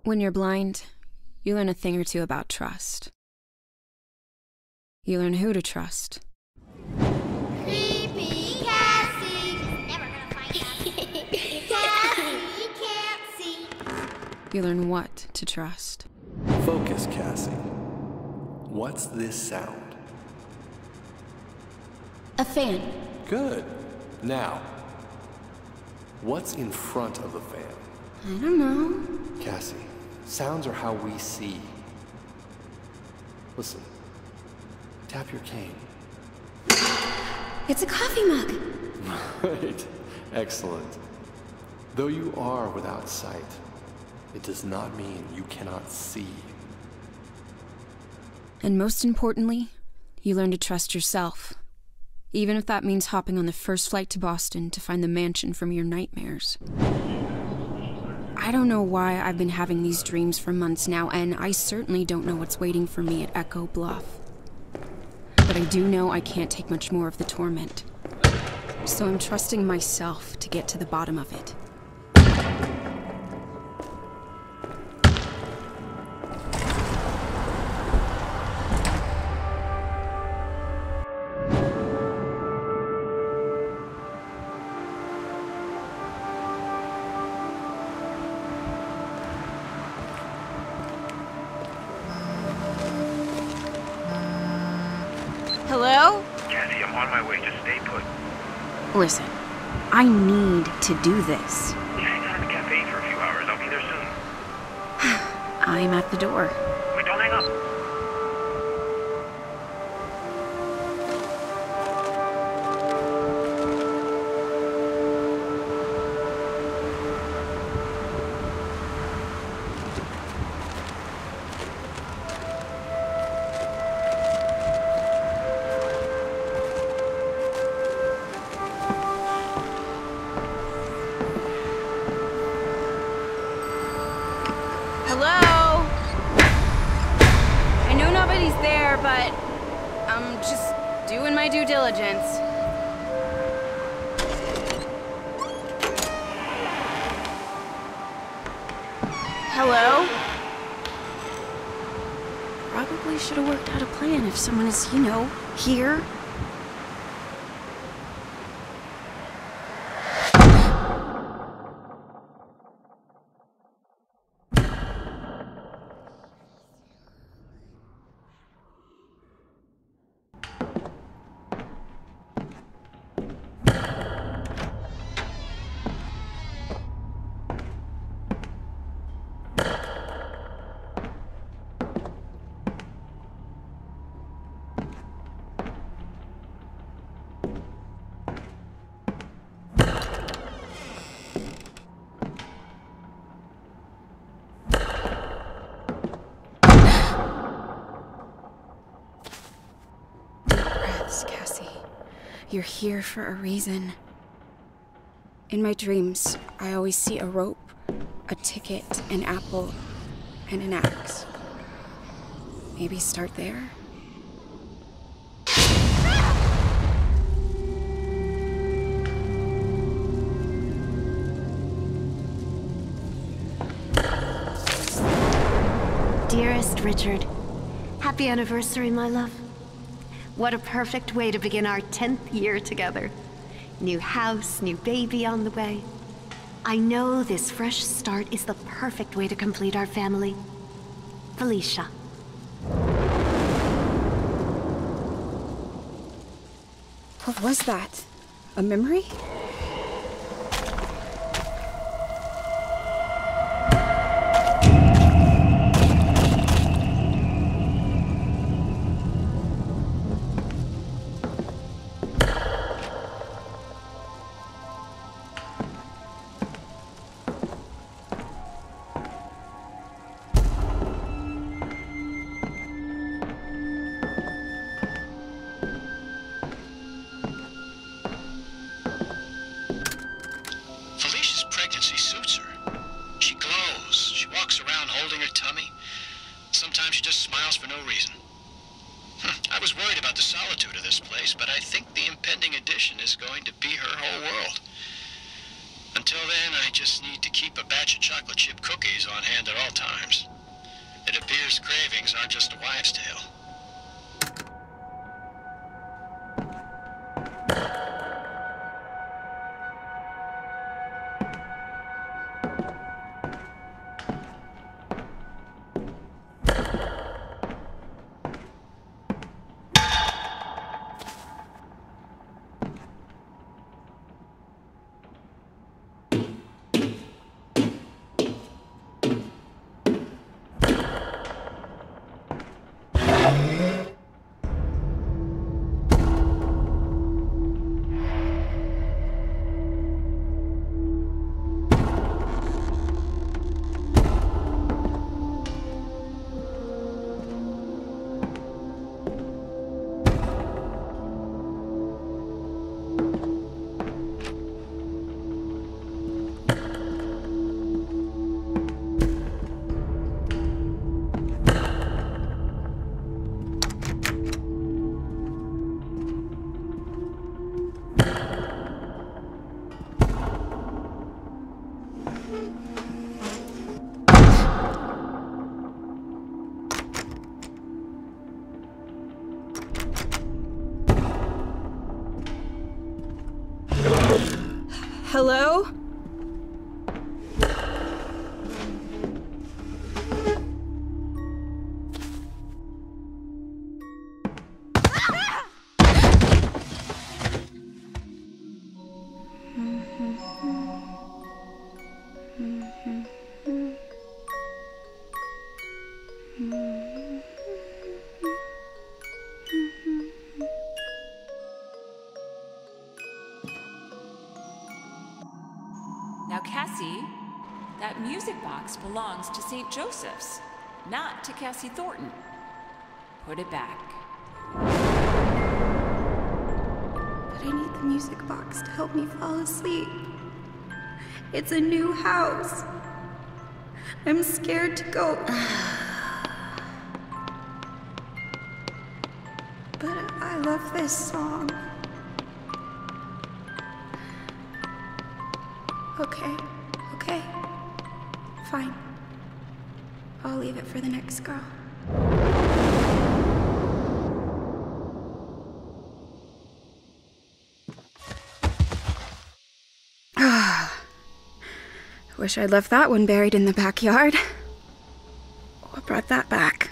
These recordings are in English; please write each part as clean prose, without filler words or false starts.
When you're blind, you learn a thing or two about trust. You learn who to trust. Creepy Cassie! She's never gonna find out. Cassie can't see. You learn what to trust. Focus, Cassie. What's this sound? A fan. Good. Now, what's in front of the fan? I don't know. Cassie, sounds are how we see. Listen. Tap your cane. It's a coffee mug. Right. Excellent. Though you are without sight, it does not mean you cannot see. And most importantly, you learn to trust yourself. Even if that means hopping on the first flight to Boston to find the mansion from your nightmares. I don't know why I've been having these dreams for months now, and I certainly don't know what's waiting for me at Eco Blaffs. But I do know I can't take much more of the torment. So I'm trusting myself to get to the bottom of it. Hello? Cassie, I'm on my way. Just stay put. Listen, I need to do this. You hang out in the cafe for a few hours. I'll be there soon. I'm at the door. Wait, don't hang up. Hello? I know nobody's there, but I'm just doing my due diligence. Hello? Probably should have worked out a plan if someone is, you know, here. Cassie, you're here for a reason. In my dreams, I always see a rope, a ticket, an apple, and an axe. Maybe start there? Dearest Richard, happy anniversary, my love. What a perfect way to begin our 10th year together. New house, new baby on the way. I know this fresh start is the perfect way to complete our family. Felicia. What was that? A memory? Sometimes she just smiles for no reason. I was worried about the solitude of this place, but I think the impending addition is going to be her whole world. Until then, I just need to keep a batch of chocolate chip cookies on hand at all times. It appears cravings aren't just a wives' tale. Hello? Now, Cassie, that music box belongs to St. Joseph's, not to Cassie Thornton. Put it back. But I need the music box to help me fall asleep. It's a new house. I'm scared to go. But I love this song. Okay. Fine. I'll leave it for the next girl. Wish I'd left that one buried in the backyard. What brought that back?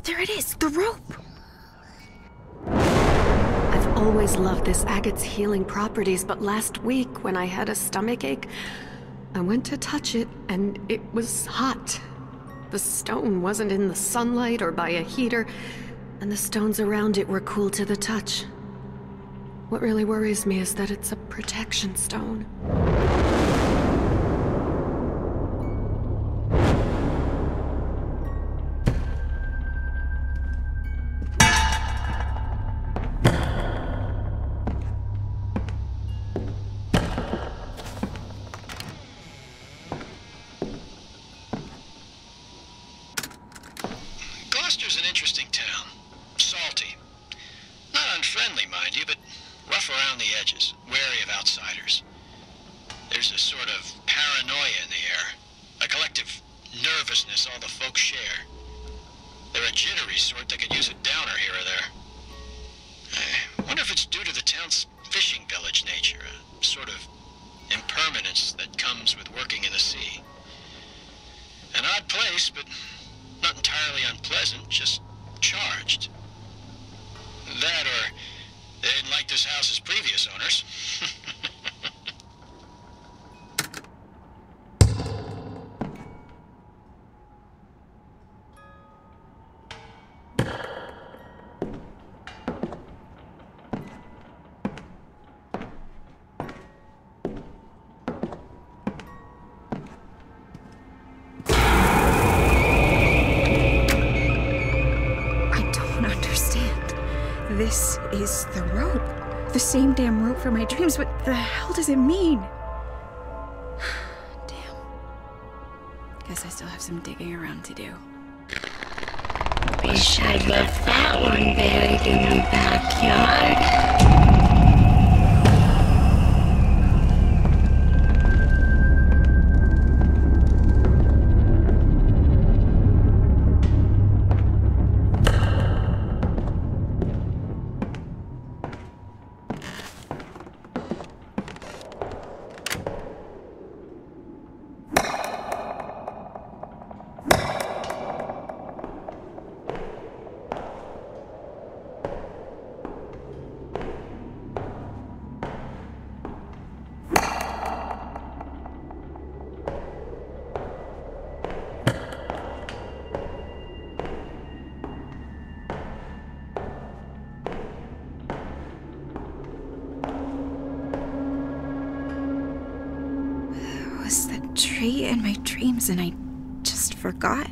There it is, the rope! I've always loved this agate's healing properties, but last week when I had a stomachache, I went to touch it and it was hot. The stone wasn't in the sunlight or by a heater, and the stones around it were cool to the touch. What really worries me is that it's a protection stone. Gloucester's an interesting town. Salty. Not unfriendly, mind you, but rough around the edges, wary of outsiders. There's a sort of paranoia in the air, a collective nervousness all the folks share. They're a jittery sort that could use a downer here or there. I wonder if it's due to the town's fishing village nature, a sort of impermanence that comes with working in the sea. An odd place, but not entirely unpleasant, just charged. That or they didn't like this house's previous owners. This is the rope. The same damn rope from my dreams. What the hell does it mean? Damn. Guess I still have some digging around to do. Wish I'd left that one buried in the backyard. Was the tree in my dreams and I just forgot?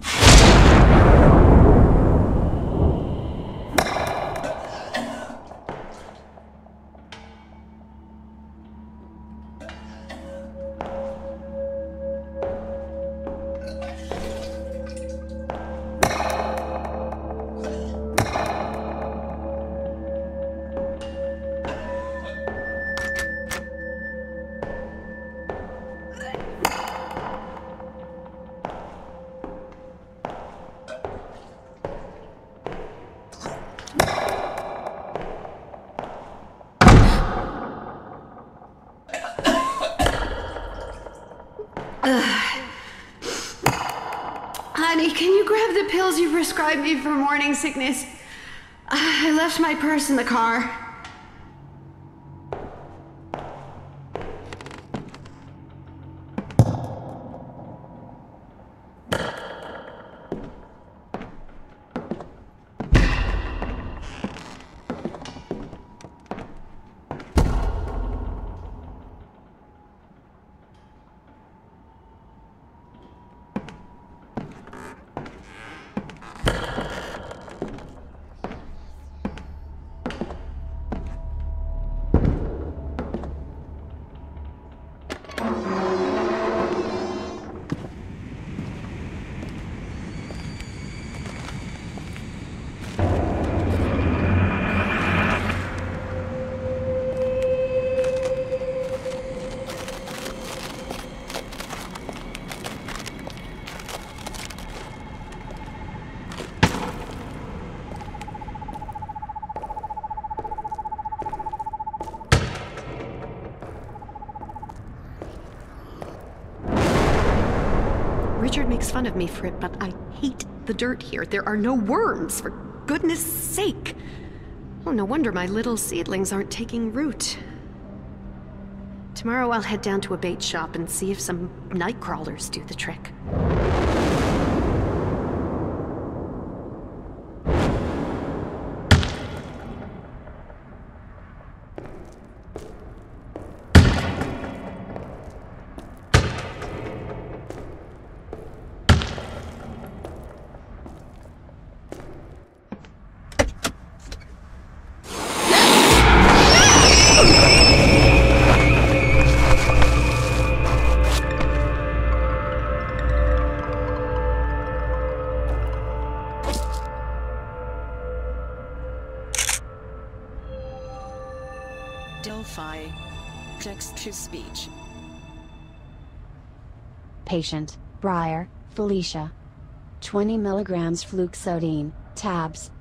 Honey, can you grab the pills you prescribed me for morning sickness? I left my purse in the car. Richard makes fun of me for it, but I hate the dirt here. There are no worms, for goodness sake. Oh, no wonder my little seedlings aren't taking root. Tomorrow I'll head down to a bait shop and see if some night crawlers do the trick. Delphi. Text to speech. Patient, Briar, Felicia. 20 milligrams fluoxetine, tabs.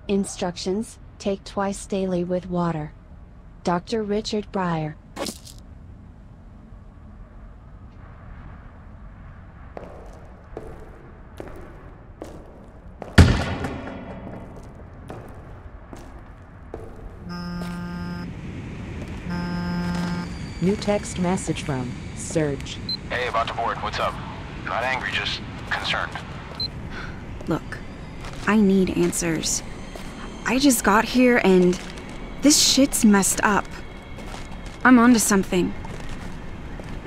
Instructions, take twice daily with water. Dr. Richard Briar. New text message from Serge. Hey, about to board. What's up? Not angry, just concerned. Look, I need answers. I just got here and this shit's messed up. I'm onto something.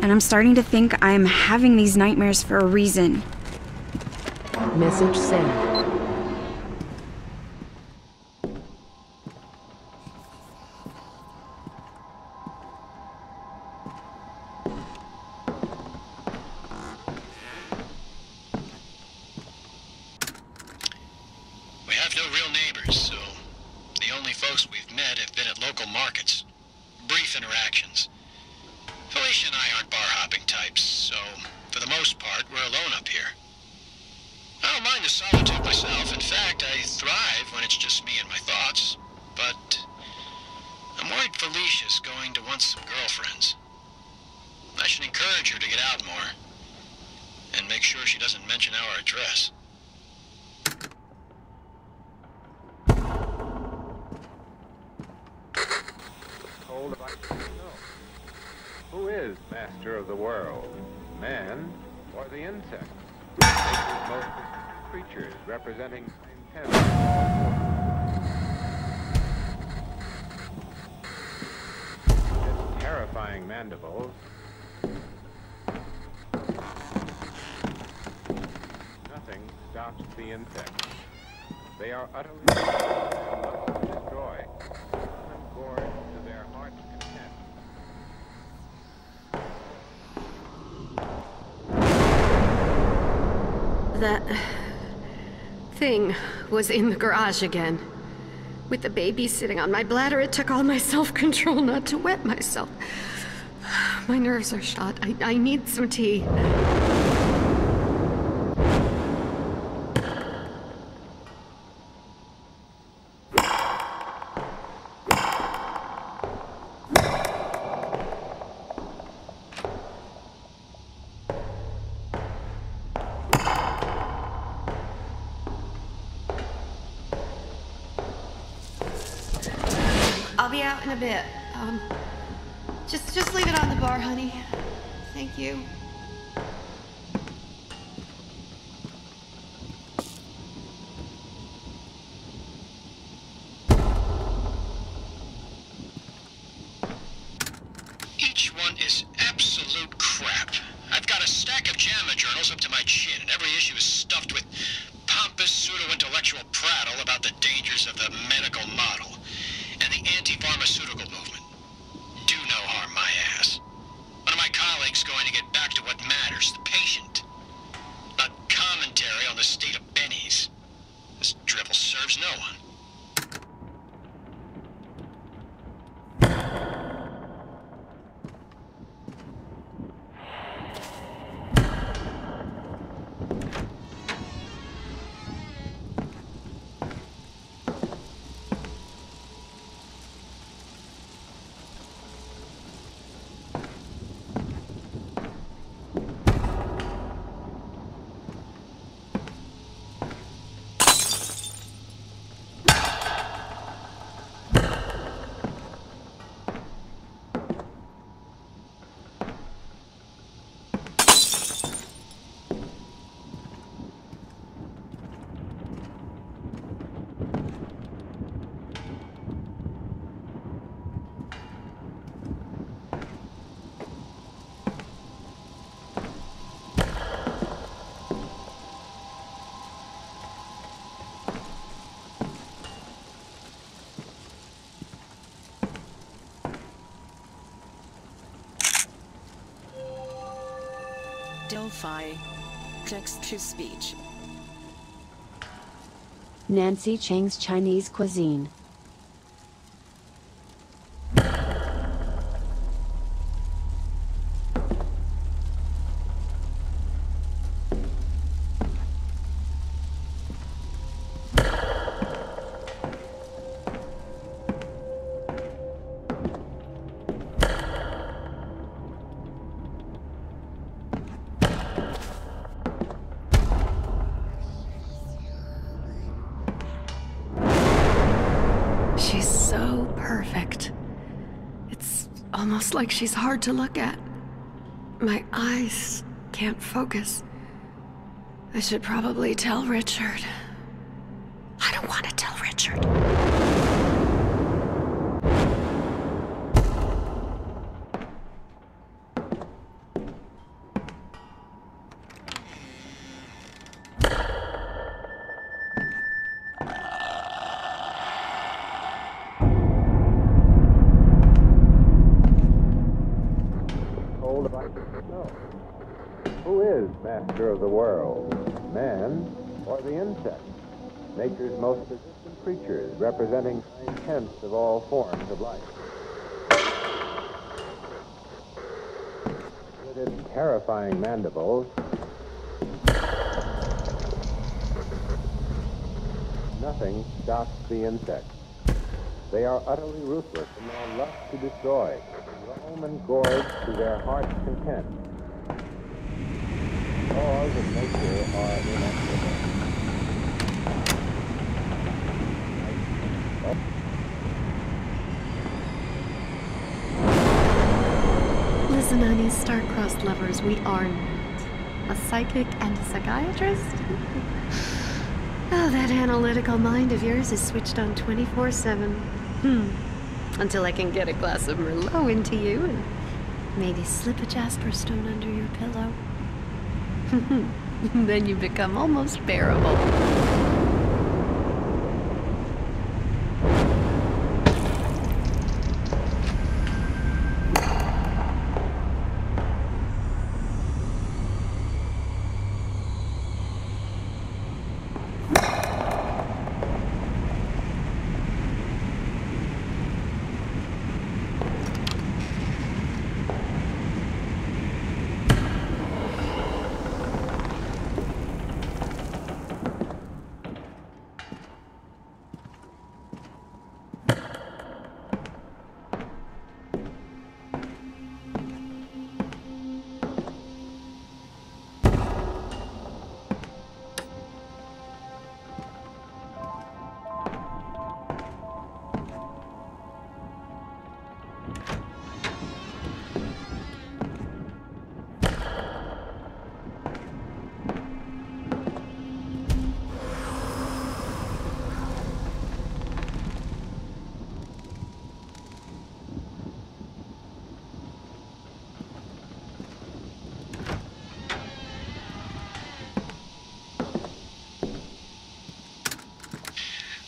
And I'm starting to think I'm having these nightmares for a reason. Message sent. I've no real neighbors, so the only folks we've met have been at local markets. Brief interactions. Felicia and I aren't bar-hopping types, so for the most part, we're alone up here. I don't mind the solitude myself. In fact, I thrive when it's just me and my thoughts. But I'm worried Felicia's going to want some girlfriends. I should encourage her to get out more. And make sure she doesn't mention our address. Who is master of the world? Man or the insect? Most creatures representing intent. Its terrifying mandibles. Nothing stops the insect. They are utterly must destroy. And gorge to their heart's content. That thing was in the garage again. With the baby sitting on my bladder, it took all my self-control not to wet myself. My nerves are shot. I need some tea. I'll be out in a bit. Just leave it on the bar, honey. Thank you. Each one is absolute crap. I've got a stack of JAMA journals up to my chin, and every issue is stuffed with pompous pseudo-intellectual prattle about the dangers of the medical model and the anti-pharmaceutical movement. Do no harm my ass. One of my colleagues going to get back to what matters, the patient. Not commentary on the state of bennies. This drivel serves no one. Delphi. Text-to-speech. Nancy Chang's Chinese cuisine. She's so perfect. It's almost like she's hard to look at. My eyes can't focus. I should probably tell Richard. I don't want to tell Richard. Who is master of the world? Man or the insect? Nature's most creatures representing 9/10 of all forms of life. With its terrifying mandibles, nothing stops the insects. They are utterly ruthless in their lust to destroy, roam and gorge to their heart's content. Laws of nature are inexorable. Listen, honey, star-crossed lovers, we are not. A psychic and a psychiatrist? Oh, that analytical mind of yours is switched on 24/7. Until I can get a glass of Merlot into you and maybe slip a jasper stone under your pillow. Then you become almost bearable.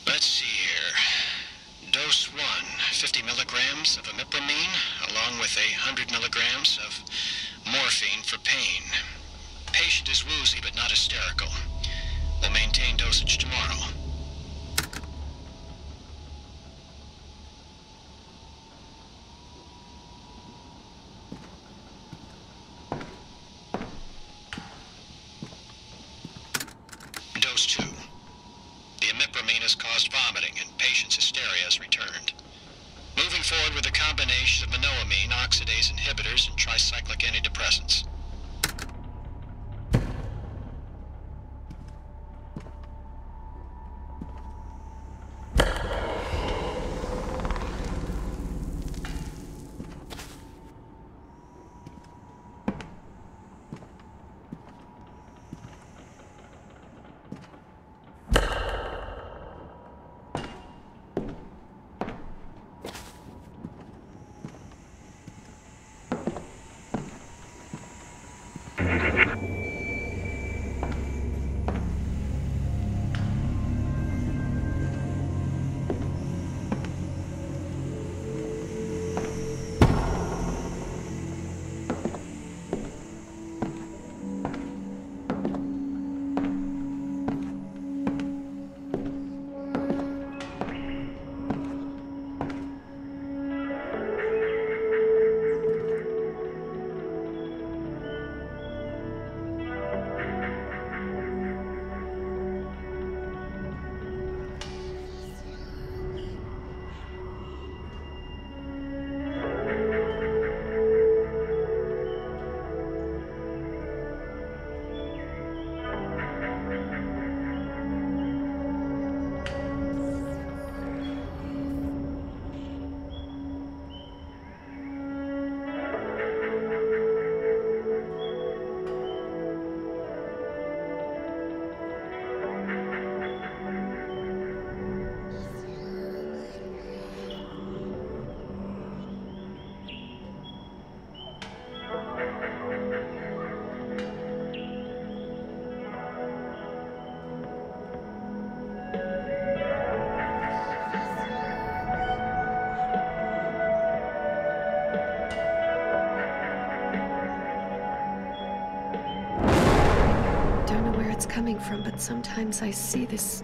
Let's see here. Dose 1, 50 milligrams of imipramine, along with 100 milligrams of morphine for pain. Patient is woozy but not hysterical. We'll maintain dosage tomorrow. Dose 2. The imipramine has caused vomiting and patient's hysteria has returned. Moving forward with a combination of monoamine, oxidase inhibitors, and tricyclic antidepressants. Coming from, but sometimes I see this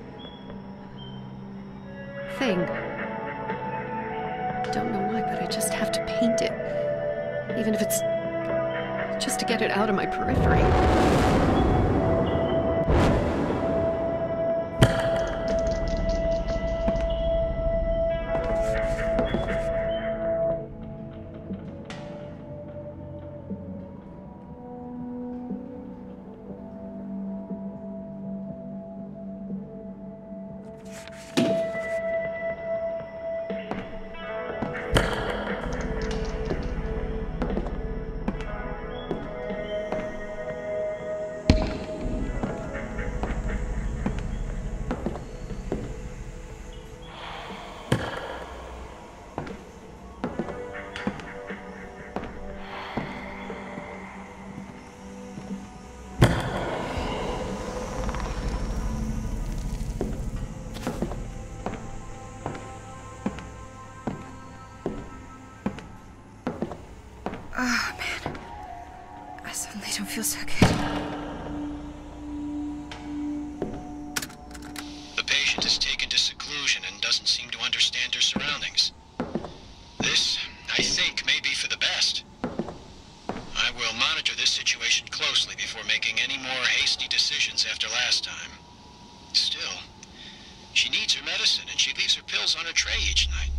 thing. Don't know why, but I just have to paint it. Even if it's just to get it out of my periphery. Oh, man. I suddenly don't feel so good. The patient is taken to seclusion and doesn't seem to understand her surroundings. This, I think, may be for the best. I will monitor this situation closely before making any more hasty decisions after last time. Still, she needs her medicine and she leaves her pills on her tray each night.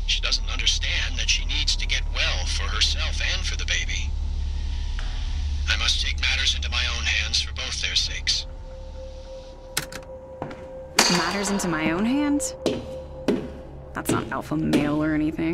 She doesn't understand that she needs to get well for herself and for the baby. I must take matters into my own hands for both their sakes. Matters into my own hands? That's not alpha male or anything.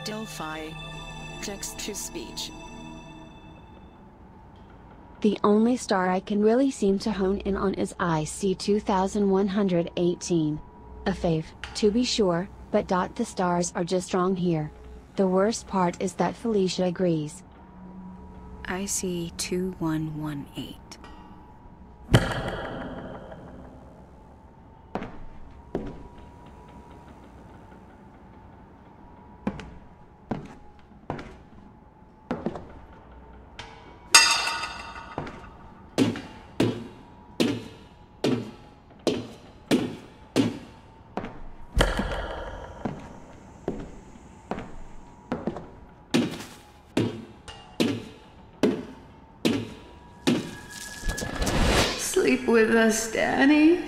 Delphi, text-to-speech. The only star I can really seem to hone in on is IC 2118. A fave, to be sure, but the stars are just wrong here. The worst part is that Felicia agrees. IC 2118. Sleep with us, Daddy.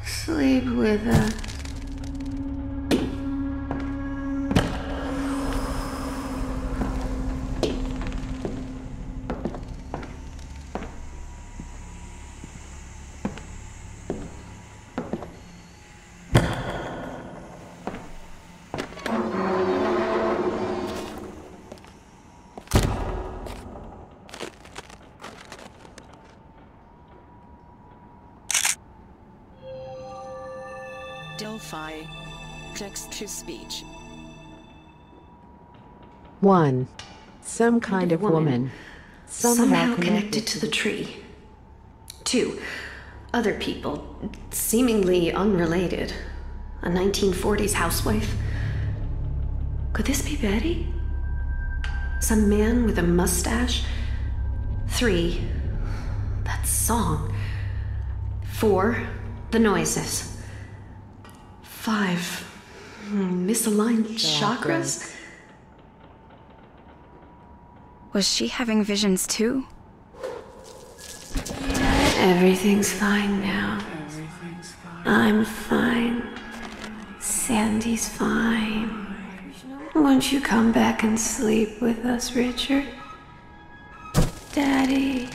Sleep with us. Delphi, text-to-speech. 1. Some kind of woman. Somehow connected to the tree. 2. Other people, seemingly unrelated. A 1940s housewife. Could this be Betty? Some man with a mustache? 3. That song. 4. The noises. 5. Misaligned chakras? Was she having visions too? Everything's fine now. I'm fine. Sandy's fine. Won't you come back and sleep with us, Richard? Daddy.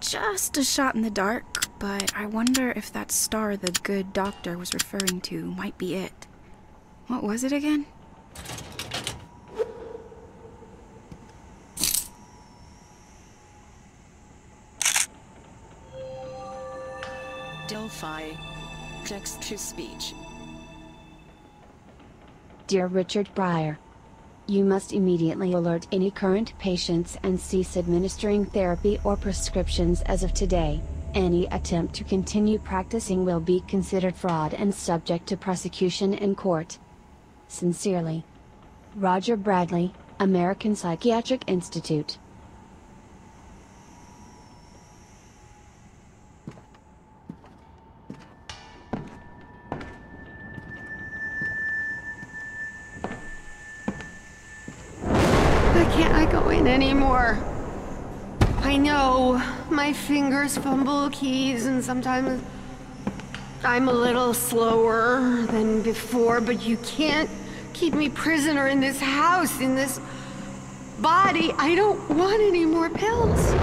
just a shot in the dark, but I wonder if that star the good doctor was referring to might be it. What was it again? Delphi. Text-to-speech. Dear Richard Breyer, you must immediately alert any current patients and cease administering therapy or prescriptions as of today. Any attempt to continue practicing will be considered fraud and subject to prosecution in court. Sincerely, Roger Bradley, American Psychiatric Institute. Can't I go in anymore? I know, my fingers fumble keys and sometimes I'm a little slower than before, but you can't keep me prisoner in this house, in this body. I don't want any more pills.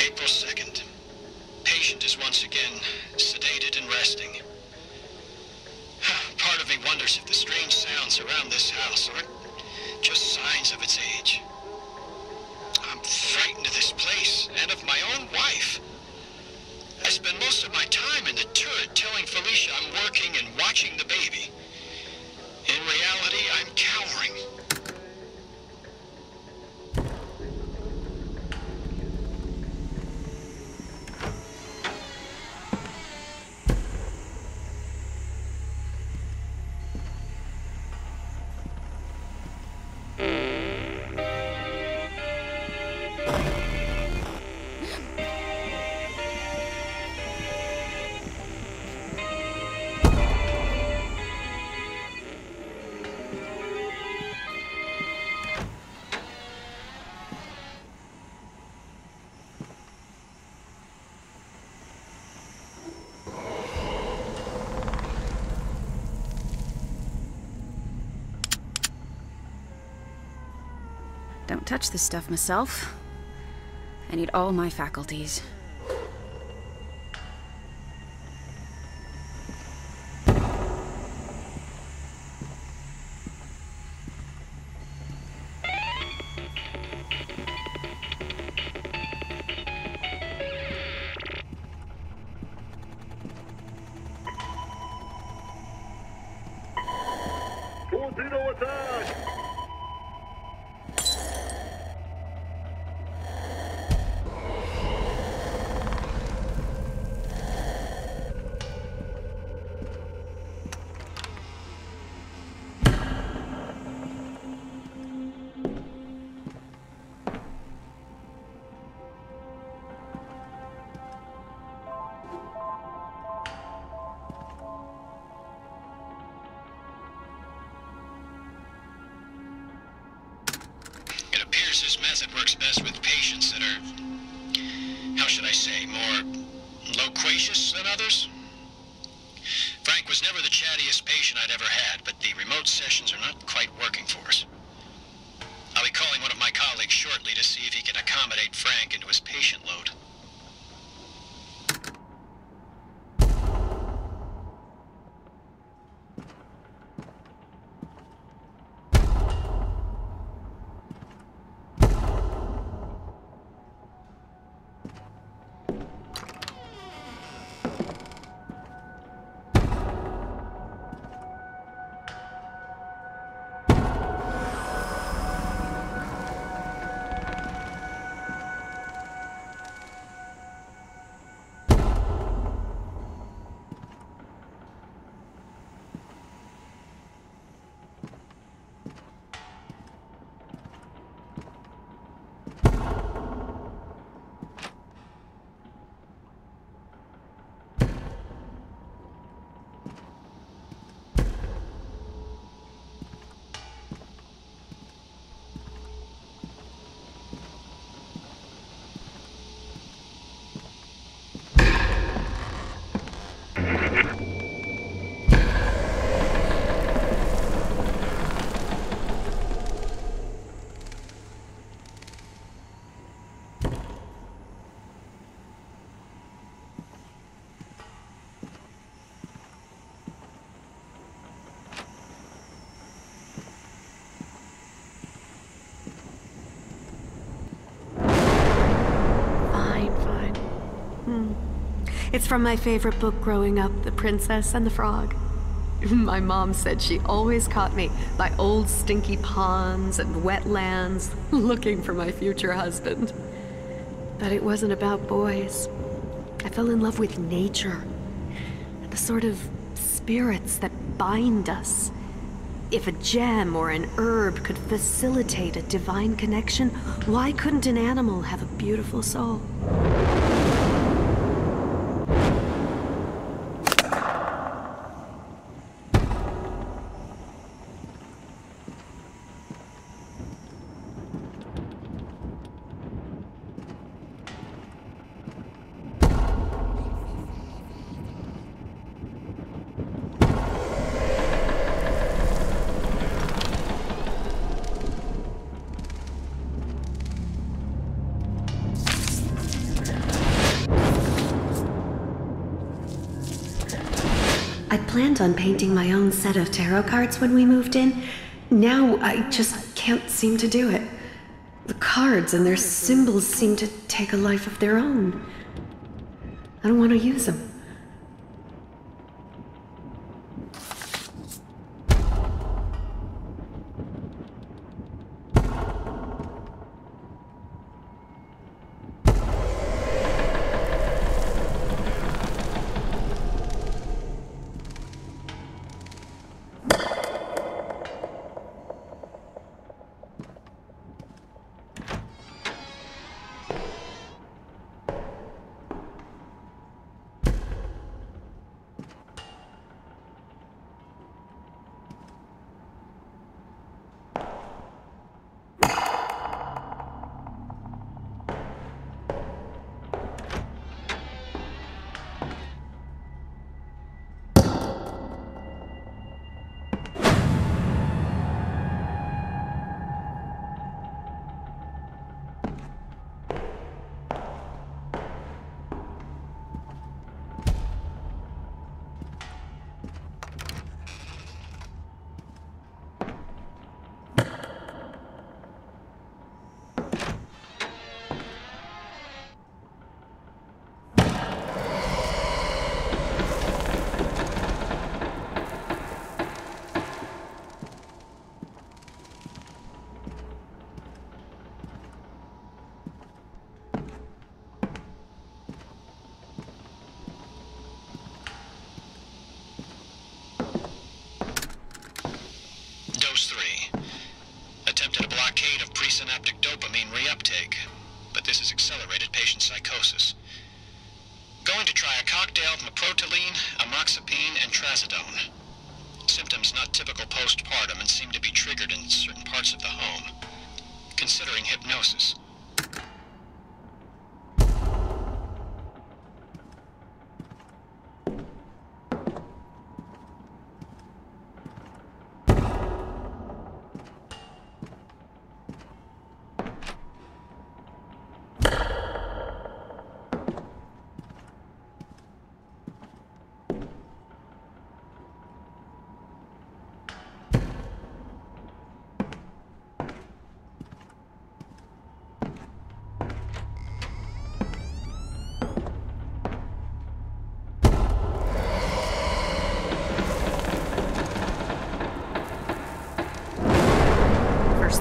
April 2nd. Patient is once again sedated and resting. Part of me wonders if the strange sounds around this house aren't just signs of its age. I'm frightened of this place and of my own wife. I spend most of my time in the turret telling Felicia I'm working and watching the baby. In reality, I'm cowering. Don't touch this stuff myself. I need all my faculties. Torpedo attack! This method works best with patients that are, how should I say, more loquacious than others. Frank was never the chattiest patient I'd ever had, but the remote sessions are not quite working for us. I'll be calling one of my colleagues shortly to see if he can accommodate Frank into his patient load. It's from my favorite book growing up, The Princess and the Frog. My mom said she always caught me by old stinky ponds and wetlands looking for my future husband. But it wasn't about boys. I fell in love with nature, the sort of spirits that bind us. If a gem or an herb could facilitate a divine connection, why couldn't an animal have a beautiful soul? I planned on painting my own set of tarot cards when we moved in. Now I just can't seem to do it. The cards and their symbols seem to take a life of their own. I don't want to use them. Presynaptic dopamine reuptake, but this has accelerated patient psychosis. Going to try a cocktail of meproteline, amoxapine, and trazodone. Symptoms not typical postpartum and seem to be triggered in certain parts of the home. Considering hypnosis.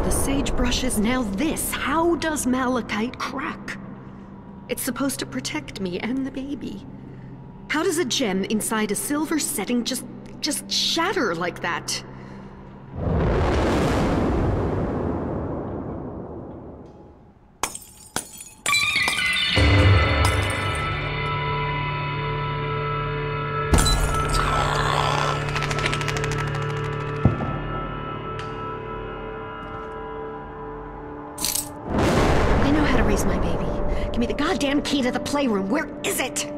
The sagebrush is now this. How does malachite crack? It's supposed to protect me and the baby. How does a gem inside a silver setting just shatter like that? My baby. Give me the goddamn key to the playroom. Where is it?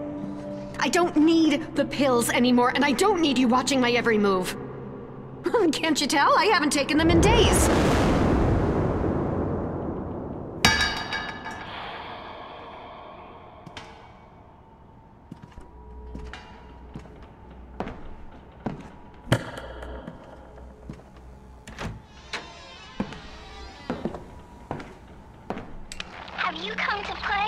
I don't need the pills anymore, and I don't need you watching my every move. Can't you tell? I haven't taken them in days. Have you come to play?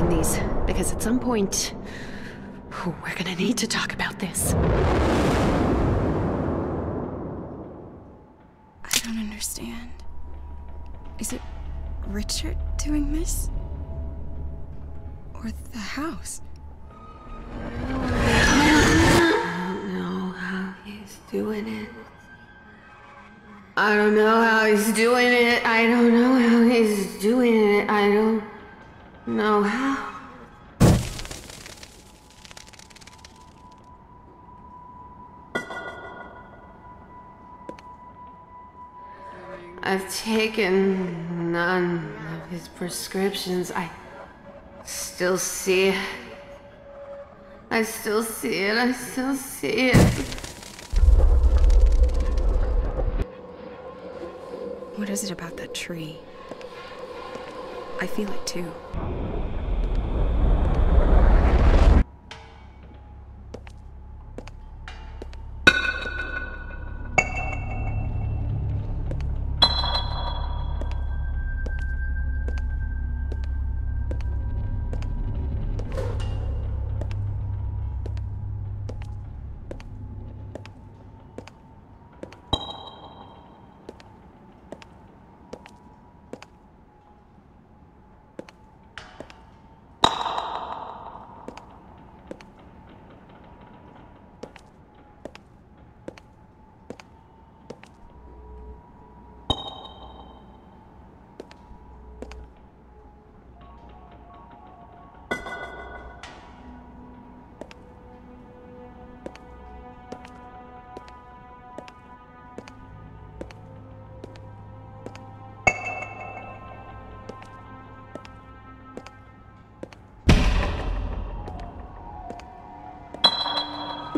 find these, because at some point, we're gonna need to talk about this. I don't understand. Is it Richard doing this? Or the house? I don't know how he's doing it. I don't know how he's doing it. I don't know how he's doing it. I don't know how. I've taken none of his prescriptions. I still see it. I still see it. I still see it. What is it about that tree? I feel it too.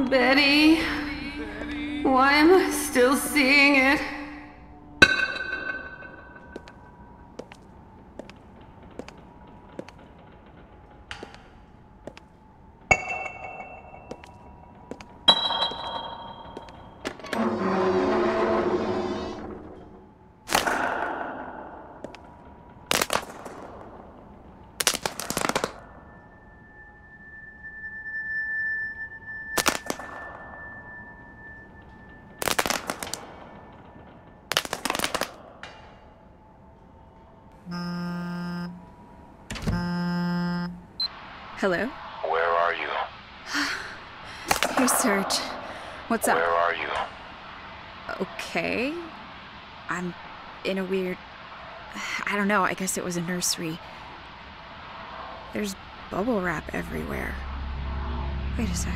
Betty, why am I still seeing it? Hello? Where are you? Hey, Serge. What's up? Where are you? Okay. I'm in a weird... I don't know, I guess it was a nursery. There's bubble wrap everywhere. Wait a sec.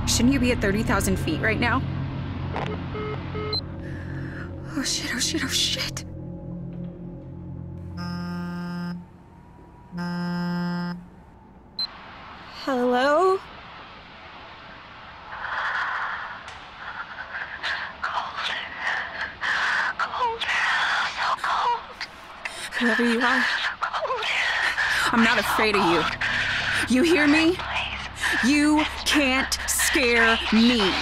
Shouldn't you be at 30,000 feet right now? Oh shit, oh shit, oh shit! Hello? Cold, so cold. Whoever you are, I'm not afraid of you. You hear me? You can't scare me.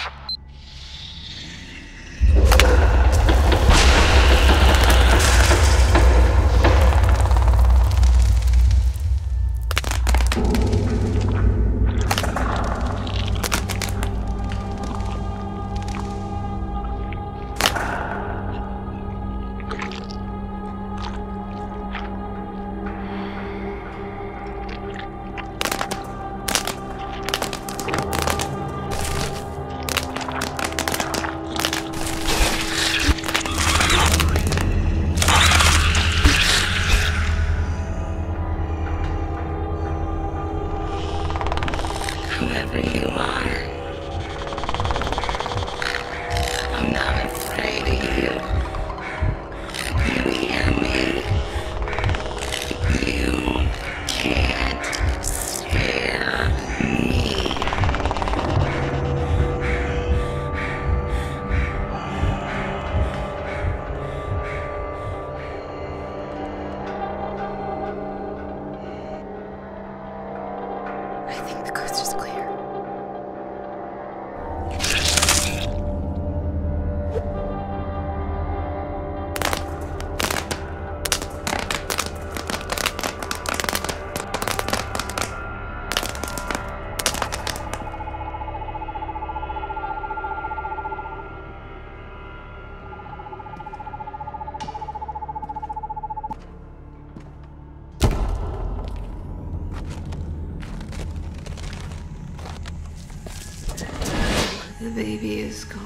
The baby is cold.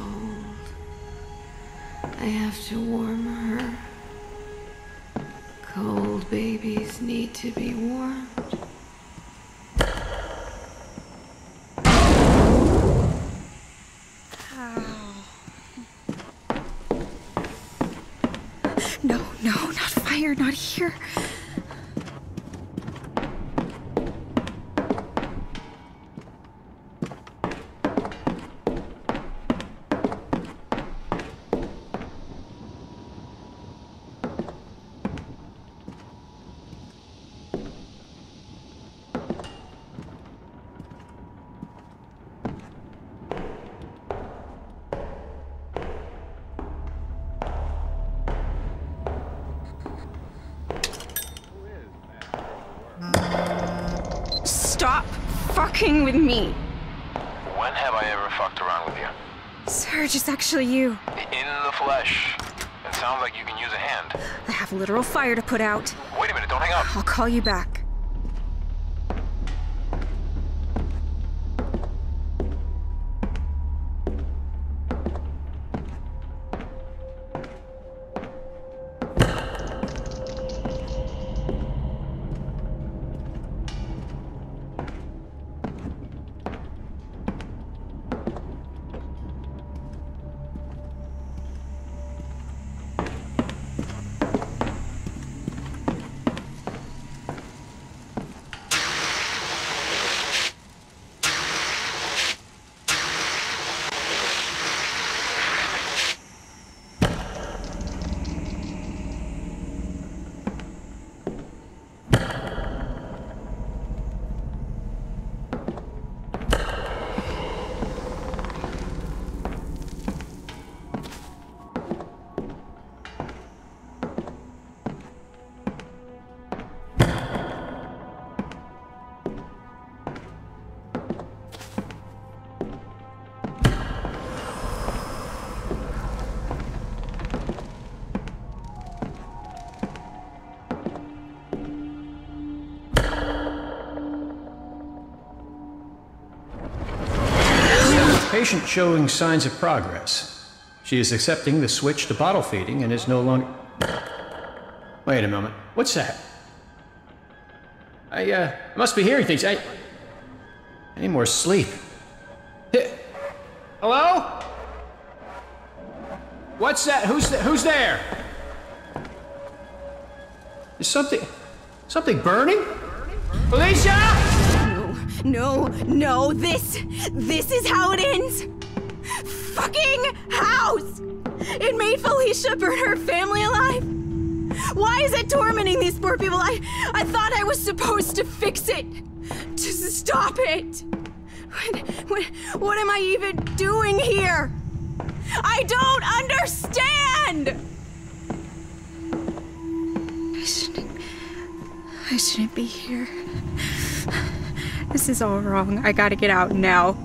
I have to warm her. Cold babies need to be warmed. No, not fire, not here. Stop fucking with me. When have I ever fucked around with you? Serge, it's actually you. In the flesh. It sounds like you can use a hand. I have literal fire to put out. Wait a minute, don't hang up. I'll call you back. Patient showing signs of progress. She is accepting the switch to bottle feeding and is no longer... Wait a moment. What's that? I must be hearing things. I need more sleep. Hello? What's that? Who's there? Is something burning? Felicia! No, this is how it ends. Fucking house! It made Felicia burn her family alive. Why is it tormenting these poor people? I thought I was supposed to fix it. To stop it. What am I even doing here? I don't understand! I shouldn't be here. This is all wrong. I gotta get out now.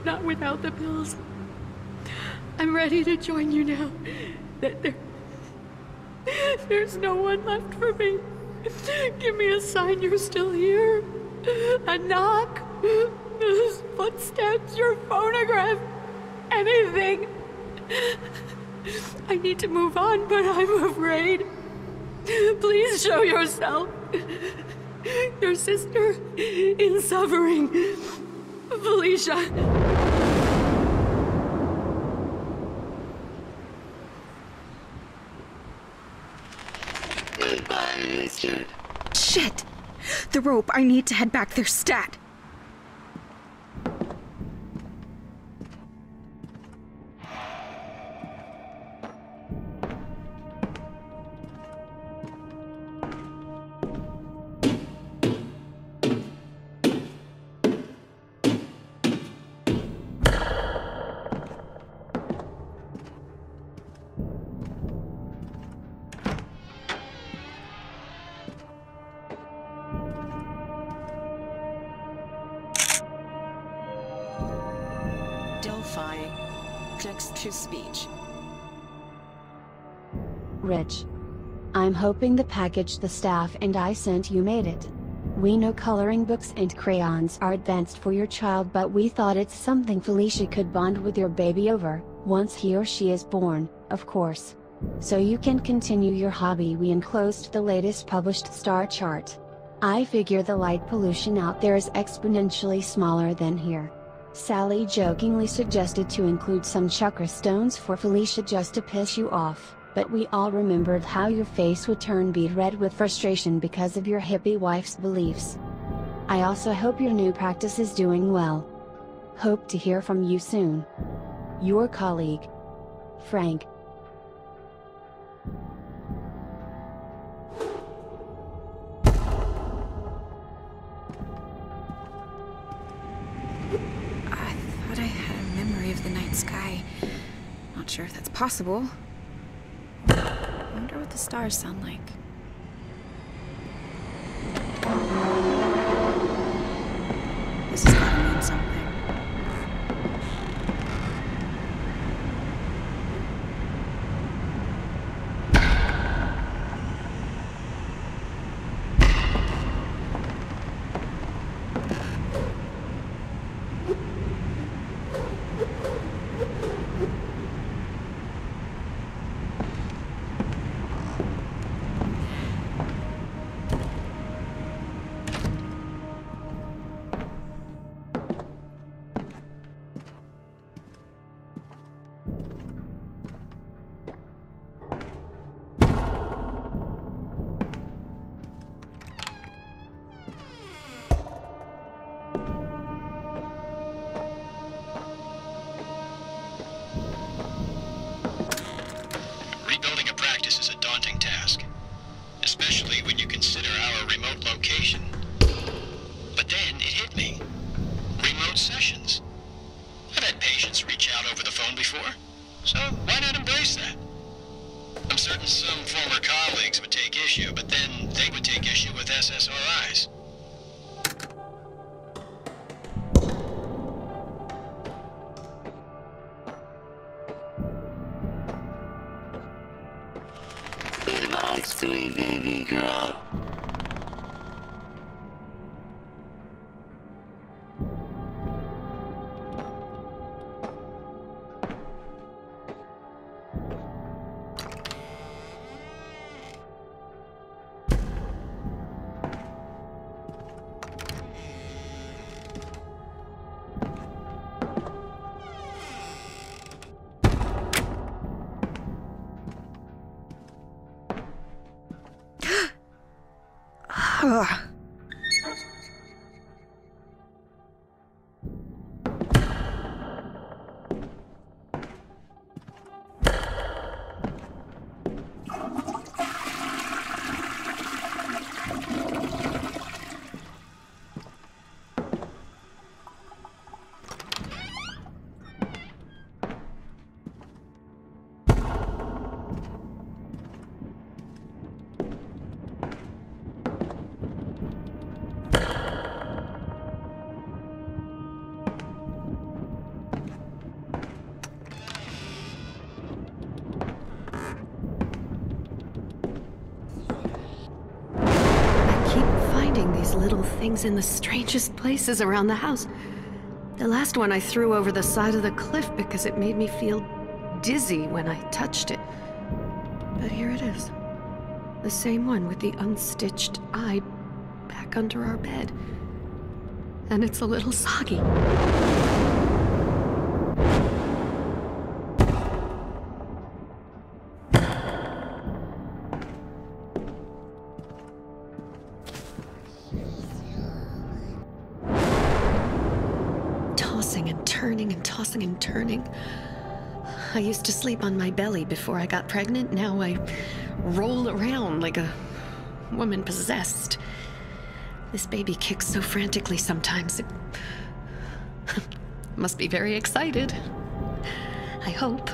Not without the pills. I'm ready to join you now. There's no one left for me. Give me a sign you're still here. A knock. Footsteps, your phonograph. Anything. I need to move on, but I'm afraid. Please show yourself. Your sister in suffering. Felicia. bastard. Shit! The rope, I need to head back there stat. Text-to-speech. Rich. I'm hoping the package the staff and I sent you made it. We know coloring books and crayons are advanced for your child, but we thought it's something Felicia could bond with your baby over, once he or she is born, of course. So you can continue your hobby. We enclosed the latest published star chart. I figure the light pollution out there is exponentially smaller than here. Sally jokingly suggested to include some chakra stones for Felicia just to piss you off, but we all remembered how your face would turn beet red with frustration because of your hippie wife's beliefs. I also hope your new practice is doing well. Hope to hear from you soon. Your colleague, Frank. The night sky. Not sure if that's possible. I wonder what the stars sound like. This has gotta mean something. Sweet baby girl. Little things in the strangest places around the house. The last one I threw over the side of the cliff because it made me feel dizzy when I touched it. But here it is. The same one with the unstitched eye back under our bed. And it's a little soggy. turning and tossing and turning. I used to sleep on my belly before I got pregnant. Now I roll around like a woman possessed. This baby kicks so frantically sometimes. It must be very excited. I hope.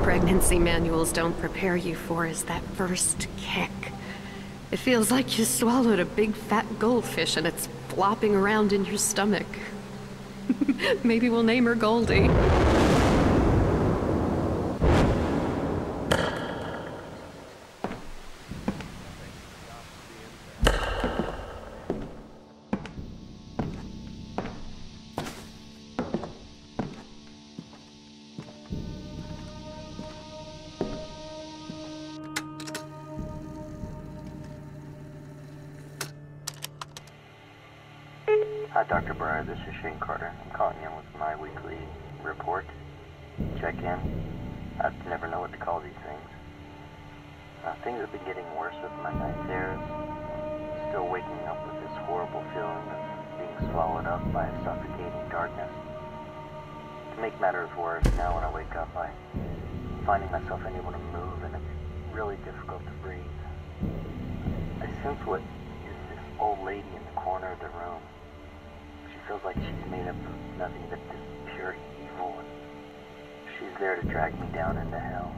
Pregnancy manuals don't prepare you for is that first kick. It feels like you swallowed a big fat goldfish and it's flopping around in your stomach. Maybe we'll name her Goldie. Hi, Dr. Breyer. This is Shane Carter. I'm calling in with my weekly report. Check-in. I never know what to call these things. Things have been getting worse with my night terrors. Still waking up with this horrible feeling of being swallowed up by a suffocating darkness. To make matters worse, now when I wake up, I'm finding myself unable to move, and it's really difficult to breathe. I sense what is this old lady in the corner of the room. Feels like she's made up of nothing but this pure evil, and she's there to drag me down into hell.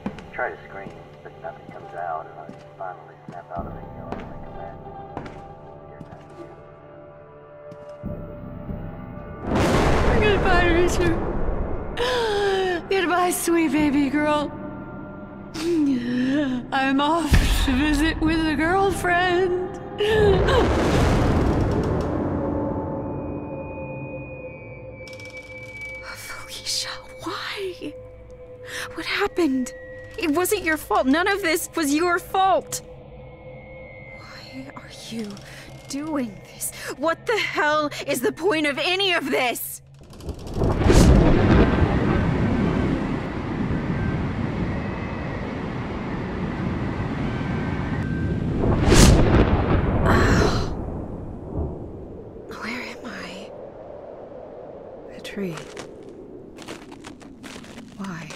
I try to scream, but nothing comes out, and I finally snap out of it, yelling like a mad. Goodbye, Richard. Goodbye, sweet baby girl. I'm off to visit with a girlfriend. Why? What happened? It wasn't your fault. None of this was your fault. Why are you doing this? What the hell is the point of any of this? Where am I? A tree. Why?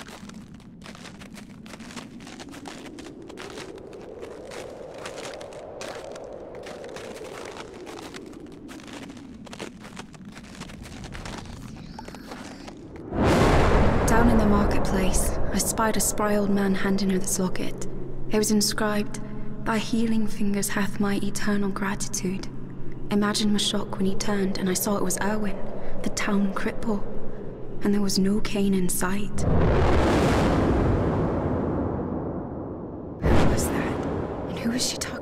Down in the marketplace, I spied a spry old man handing her this locket. It was inscribed, "Thy healing fingers hath my eternal gratitude." Imagine my shock when he turned and I saw it was Erwin, the town cripple. And there was no cane in sight. Who was that? And who was she talking to?